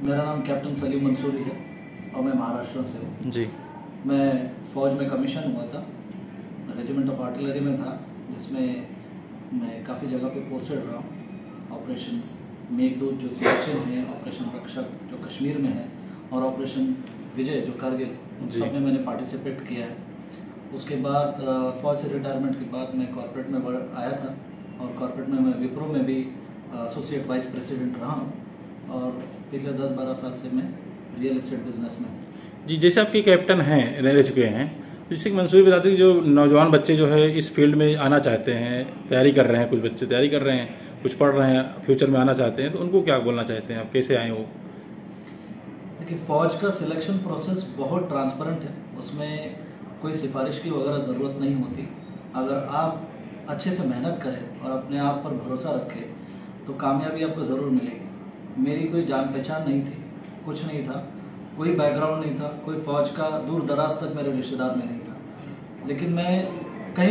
मेरा नाम कैप्टन सलीम मंसूरी है और मैं महाराष्ट्र से हूँ जी। मैं फ़ौज में कमीशन हुआ था, रेजिमेंट ऑफ आर्टिलरी में था, जिसमें मैं काफ़ी जगह पे पोस्टेड रहा हूँ। ऑपरेशन मेघदूत जो सियाचिन है, ऑपरेशन रक्षक जो कश्मीर में है, और ऑपरेशन विजय जो कारगिल, सब में मैंने पार्टिसिपेट किया है। उसके बाद फ़ौज से रिटायरमेंट के बाद मैं कॉर्पोरेट में आया था, और कॉर्पोरेट में मैं विप्रो में भी एसोसिएट वाइस प्रेसिडेंट रहा हूँ, और पिछले 10-12 साल से मैं रियल एस्टेट बिजनेस में हूँ जी। जैसे आपके कैप्टन हैं, रह चुके हैं, तो जैसे कि मंसूरी बताते हैं जो नौजवान बच्चे जो है इस फील्ड में आना चाहते हैं, तैयारी कर रहे हैं, कुछ बच्चे तैयारी कर रहे हैं, कुछ पढ़ रहे हैं, फ्यूचर में आना चाहते हैं, तो उनको क्या बोलना चाहते हैं आप, कैसे आए वो? देखिए, फ़ौज का सिलेक्शन प्रोसेस बहुत ट्रांसपेरेंट है, उसमें कोई सिफारिश की वगैरह ज़रूरत नहीं होती। अगर आप अच्छे से मेहनत करें और अपने आप पर भरोसा रखें तो कामयाबी आपको ज़रूर मिलेगी। मेरी कोई जान पहचान नहीं थी, कुछ नहीं था, कोई बैकग्राउंड नहीं था, कोई फ़ौज का दूर दराज तक मेरे रिश्तेदार में नहीं था, लेकिन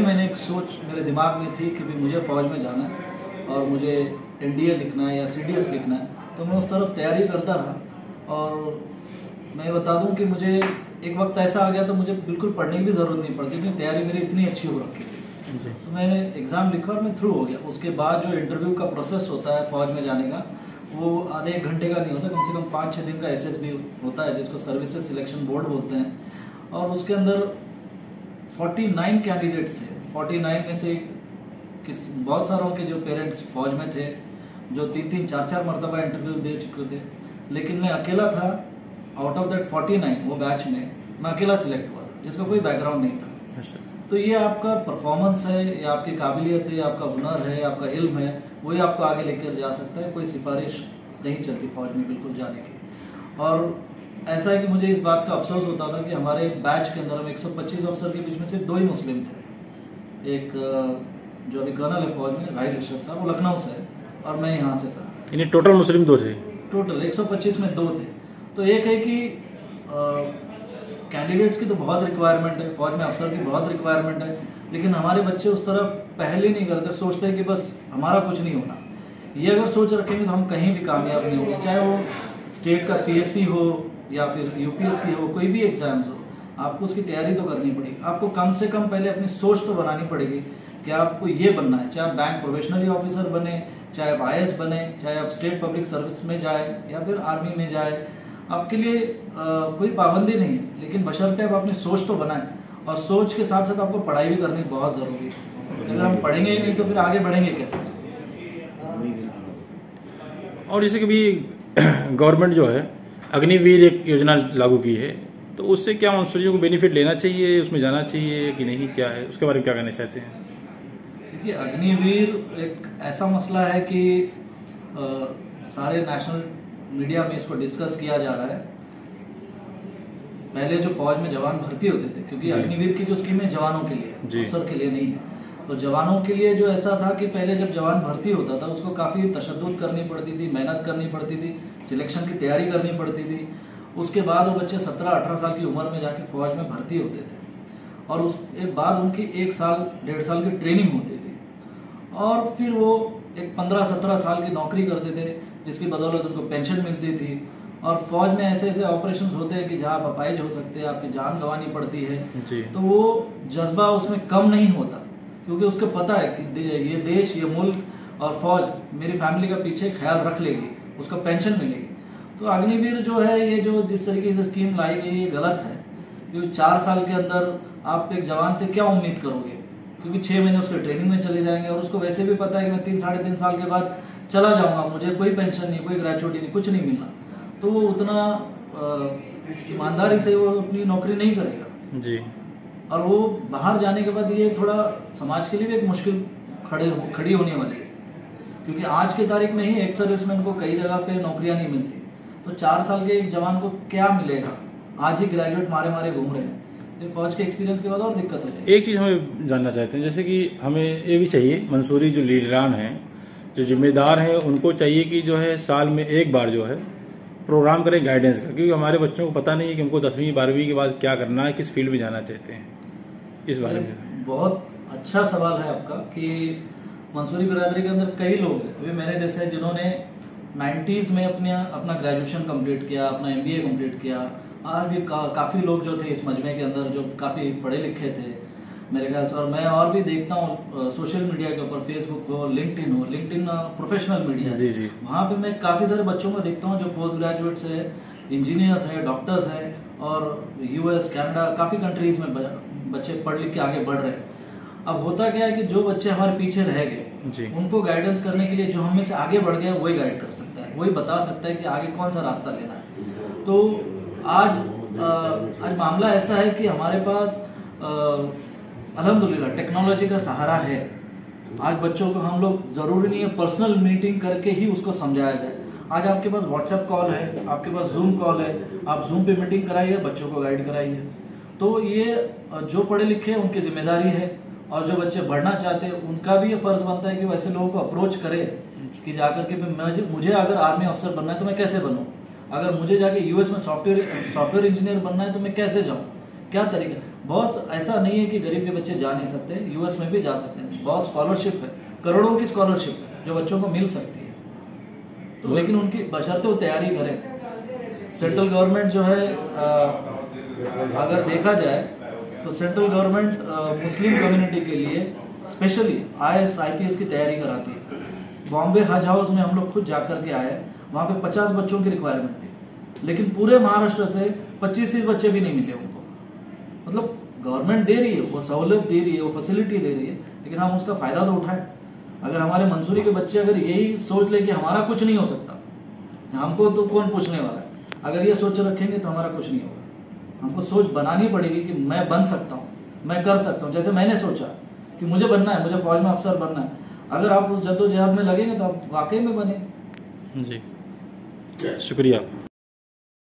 मैंने एक सोच मेरे दिमाग में थी कि भी मुझे फ़ौज में जाना है और मुझे NDA लिखना है या CDS लिखना है, तो मैं उस तरफ तैयारी करता रहा। और मैं बता दूं कि मुझे एक वक्त ऐसा आ गया तो मुझे बिल्कुल पढ़ने की भी ज़रूरत नहीं पड़ती, क्योंकि तैयारी मेरी इतनी अच्छी हो रखी थी। तो मैंने एग्ज़ाम लिखा और मैं थ्रू हो गया। उसके बाद जो इंटरव्यू का प्रोसेस होता है फ़ौज में जाने का, वो आधे 1 घंटे का नहीं होता, कम से कम 5-6 दिन का SSB होता है, जिसको सर्विसेज सिलेक्शन बोर्ड बोलते हैं। और उसके अंदर 49 कैंडिडेट्स थे। 49 में से बहुत सारों के जो पेरेंट्स फ़ौज में थे, जो 3-3, 4-4 मरतबा इंटरव्यू दे चुके थे, लेकिन मैं अकेला था आउट ऑफ दैट 49, वो बैच में मैं अकेला सिलेक्ट हुआ था, जिसका कोई बैकग्राउंड नहीं था। तो ये आपका परफॉर्मेंस है, ये आपकी काबिलियत है, आपका हुनर है, आपका इल्म है, वही आपको आगे लेकर जा सकता है। कोई सिफारिश नहीं चलती फ़ौज में बिल्कुल जाने की। और ऐसा है कि मुझे इस बात का अफसोस होता था कि हमारे बैच के अंदर हम 125 अफसर के बीच में सिर्फ 2 ही मुस्लिम थे। एक जो अभी कर्नल है फ़ौज में, राहिल इरशाद साहब, वो लखनऊ से है, और मैं यहाँ से था। यानी टोटल मुस्लिम 2 थे? टोटल 125 में 2 थे। तो एक है कि कैंडिडेट्स की तो बहुत रिक्वायरमेंट है, फ़ौज में अफसर की बहुत रिक्वायरमेंट है, लेकिन हमारे बच्चे उस तरफ पहल ही नहीं करते, सोचते हैं कि बस हमारा कुछ नहीं होना। ये अगर सोच रखेंगे तो हम कहीं भी कामयाब नहीं होंगे, चाहे वो स्टेट का PSC हो या फिर UPSC हो, कोई भी एग्ज़ाम्स हो, आपको उसकी तैयारी तो करनी पड़ेगी। आपको कम से कम पहले अपनी सोच तो बनानी पड़ेगी कि आपको ये बनना है, चाहे आप बैंक प्रोबेशनरी ऑफिसर बने, चाहे आप IAS बने, चाहे आप स्टेट पब्लिक सर्विस में जाए या फिर आर्मी में जाए, आपके लिए कोई पाबंदी नहीं है, लेकिन बशर्ते आप अपनी सोच तो बनाएं, और सोच के साथ साथ आपको पढ़ाई भी करनी बहुत ज़रूरी है। अगर हम पढ़ेंगे ही नहीं तो फिर आगे बढ़ेंगे कैसे? और जैसे कि भी गवर्नमेंट जो है अग्निवीर एक योजना लागू की है, तो उससे क्या मंसूरियों को बेनिफिट लेना चाहिए, उसमें जाना चाहिए कि नहीं, क्या है उसके बारे में क्या कहना चाहते हैं? देखिए, अग्निवीर एक ऐसा मसला है कि सारे नेशनल मीडिया में इसको डिस्कस किया जा रहा है। पहले जो फ़ौज में जवान भर्ती होते थे, क्योंकि अग्निवीर की जो स्कीम है जवानों के लिए, अफसर के लिए नहीं है, तो जवानों के लिए जो ऐसा था कि पहले जब जवान भर्ती होता था उसको काफ़ी तशद्दुद करनी पड़ती थी, मेहनत करनी पड़ती थी, सिलेक्शन की तैयारी करनी पड़ती थी। उसके बाद वो बच्चे 17-18 साल की उम्र में जाके फ़ौज में भर्ती होते थे, और उसके बाद उनकी 1 साल 1.5 साल की ट्रेनिंग होती थी, और फिर वो एक 15-17 साल की नौकरी करते थे, जिसकी बदौलत उनको पेंशन मिलती थी। और फ़ौज में ऐसे ऐसे ऑपरेशंस होते हैं कि जहाँ आप अपाहिज हो सकते हैं, आपकी जान गंवानी पड़ती है, तो वो जज्बा उसमें कम नहीं होता, क्योंकि उसको पता है कि ये देश, ये मुल्क और फ़ौज मेरी फैमिली का पीछे ख्याल रख लेगी, उसको पेंशन मिलेगी। तो अग्निवीर जो है, ये जो जिस तरीके से स्कीम लाई गई, ये गलत है, क्योंकि 4 साल के अंदर आप एक जवान से क्या उम्मीद करोगे, क्योंकि 6 महीने उसके ट्रेनिंग में चले जाएंगे, और उसको वैसे भी पता है कि मैं 3-3.5 साल के बाद चला जाऊंगा, मुझे कोई पेंशन नहीं, कोई ग्रेचुइटी नहीं, कुछ नहीं मिलना, तो वो उतना ईमानदारी से वो अपनी नौकरी नहीं करेगा जी। और वो बाहर जाने के बाद ये थोड़ा समाज के लिए भी एक मुश्किल खड़ी होने वाली है, क्योंकि आज की तारीख में ही एक सर्विसमैन को कई जगह पे नौकरियां नहीं मिलती, तो 4 साल के एक जवान को क्या मिलेगा? आज ही ग्रेजुएट मारे मारे घूम रहे हैं, तो फौज के एक्सपीरियंस के बाद और दिक्कत हो जाएगी। एक चीज़ हमें जानना चाहते हैं, जैसे कि हमें ये भी चाहिए, मंसूरी जो लीडरान हैं, जो जिम्मेदार हैं, उनको चाहिए कि जो है साल में एक बार जो है प्रोग्राम करें गाइडेंस का, क्योंकि हमारे बच्चों को पता नहीं है कि हमको 10वीं 12वीं के बाद क्या करना है, किस फील्ड में जाना चाहते हैं। इस बारे में बहुत अच्छा सवाल है आपका कि मंसूरी बिरादरी के अंदर कई लोग हैं, अभी मेरे जैसे जिन्होंने 90s में अपना ग्रेजुएशन कंप्लीट किया, अपना MBA कंप्लीट किया। आज भी काफ़ी लोग जो थे इस मजमे के अंदर जो काफ़ी पढ़े लिखे थे मेरे ख्याल से। और मैं और भी देखता हूँ सोशल मीडिया के ऊपर, फेसबुक हो, लिंक्डइन प्रोफेशनल मीडिया, जी जी, वहाँ पे मैं काफ़ी सारे बच्चों को देखता हूँ जो पोस्ट ग्रेजुएट्स है, इंजीनियर्स हैं, डॉक्टर्स हैं, और US, कनाडा, काफ़ी कंट्रीज़ में बच्चे पढ़ लिख के आगे बढ़ रहे हैं। अब होता क्या है कि जो बच्चे हमारे पीछे रह गए, उनको गाइडेंस करने के लिए जो हम में से आगे बढ़ गया वही गाइड कर सकता है, वही बता सकता है कि आगे कौन सा रास्ता लेना है। तो आज मामला ऐसा है कि हमारे पास अल्हम्दुलिल्लाह टेक्नोलॉजी का सहारा है। आज बच्चों को हम लोग जरूरी नहीं है पर्सनल मीटिंग करके ही उसको समझाया जाए। आज आपके पास व्हाट्सएप कॉल है, आपके पास जूम कॉल है, आप जूम पे मीटिंग कराइए, बच्चों को गाइड कराइए। तो ये जो पढ़े लिखे हैं उनकी जिम्मेदारी है, और जो बच्चे बढ़ना चाहते हैं उनका भी ये फर्ज बनता है कि वैसे लोगों को अप्रोच करे कि जाकर के मुझे अगर आर्मी अफसर बनना है तो मैं कैसे बनूं, अगर मुझे जाके US में सॉफ्टवेयर इंजीनियर बनना है तो मैं कैसे जाऊं, क्या तरीका। बहुत ऐसा नहीं है कि गरीब के बच्चे जा नहीं सकते, US में भी जा सकते हैं। बहुत स्कॉलरशिप है, करोड़ों की स्कॉलरशिप है जो बच्चों को मिल सकती है। तो लेकिन उनकी बशर्ते वो तैयारी करें। सेंट्रल गवर्नमेंट जो है अगर देखा जाए तो सेंट्रल गवर्नमेंट मुस्लिम कम्युनिटी के लिए स्पेशली IAS IPS की तैयारी कराती है। बॉम्बे हज हाउस में हम लोग खुद जाकर के आए, वहाँ पे 50 बच्चों की रिक्वायरमेंट थी, लेकिन पूरे महाराष्ट्र से 25-30 बच्चे भी नहीं मिले उनको। मतलब गवर्नमेंट दे रही है, वो सहूलियत दे रही है, वो फैसिलिटी दे रही है, लेकिन हम उसका फायदा तो उठाएं। अगर हमारे मंसूरी के बच्चे अगर यही सोच ले कि हमारा कुछ नहीं हो सकता, हमको तो कौन पूछने वाला है, अगर ये सोच रखेंगे तो हमारा कुछ नहीं होगा। हमको सोच बनानी पड़ेगी कि मैं बन सकता हूँ, मैं कर सकता हूँ। जैसे मैंने सोचा कि मुझे बनना है, मुझे फौज में अफसर बनना है, अगर आप उस जद्दोजहद में लगेंगे तो आप वाकई में बने। जी, शुक्रिया।